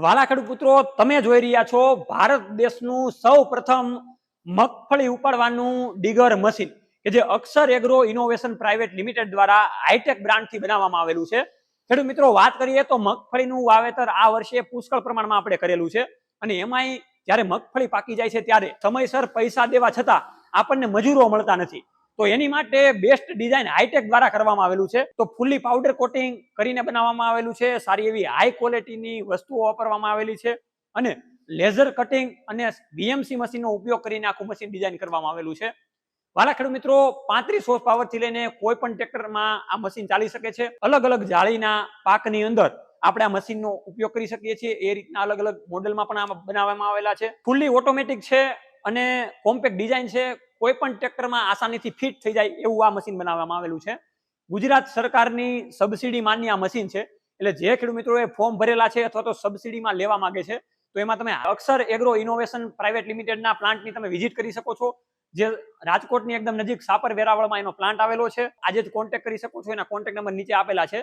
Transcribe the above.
વાલા ખેડૂત પુત્રો, તમે જોઈ રહ્યા છો ભારત દેશનું સૌ પ્રથમ મગફળી ઉપાડવાનું ડીગર મશીન કે જે અક્ષર એગ્રો ઇનોવેશન પ્રાઇવેટ લિમિટેડ દ્વારા હાઈટેક બ્રાન્ડથી બનાવવામાં આવેલું છે. ખેડૂત મિત્રો, વાત કરીએ તો મગફળીનું વાવેતર આ વર્ષે પુષ્કળ પ્રમાણમાં આપણે કરેલું છે અને એમાંય જ્યારે મગફળી પાકી જાય છે ત્યારે સમયસર પૈસા દેવા છતાં આપણને મજૂરો મળતા નથી. તો એની માટે બેસ્ટ ડિઝાઇન હાઈટેક દ્વારા કરવામાં આવેલું છે. તો ફૂલી પાવડર કોટિંગ કરીને બનાવવામાં આવેલું છે. સારી એવી હાઈ ક્વોલિટીની વસ્તુઓ વાપરવામાં આવેલી છે અને લેઝર કટિંગ અને બીએમસી મશીનનો ઉપયોગ કરીને આખું મશીન ડિઝાઇન કરવામાં આવેલું છે. વાલા ખેડૂત મિત્રો, 35 હોર્સ પાવર થી લઈને કોઈ પણ ટ્રેક્ટરમાં આ મશીન ચાલી શકે છે. અલગ અલગ જાળીના પાકની અંદર આપણે આ મશીનનો ઉપયોગ કરી શકીએ છીએ. એ રીતના અલગ અલગ મોડેલમાં પણ આ બનાવવામાં આવેલા છે. ફૂલી ઓટોમેટિક છે અને કોમ્પેક્ટ ડિઝાઇન છે. કોઈ પણ ટ્રેક્ટરમાં આસાનીથી ફિટ થઈ જાય એવું આ મશીન બનાવવામાં આવેલું છે. ગુજરાત સરકારની સબસિડી માન્ય આ મશીન છે. એટલે જે ખેડૂત મિત્રોએ ફોર્મ ભરેલા છે અથવા તો સબસિડીમાં લેવા માંગે છે તો એમાં તમે અક્ષર એગ્રો ઇનોવેશન પ્રાઇવેટ લિમિટેડના પ્લાન્ટની તમે વિઝિટ કરી શકો છો, જે રાજકોટની એકદમ નજીક સાપર વેરાવળમાં એનો પ્લાન્ટ આવેલો છે. આજે જ કોન્ટેક્ટ કરી શકો છો. એના કોન્ટેક્ટ નંબર નીચે આપેલા છે.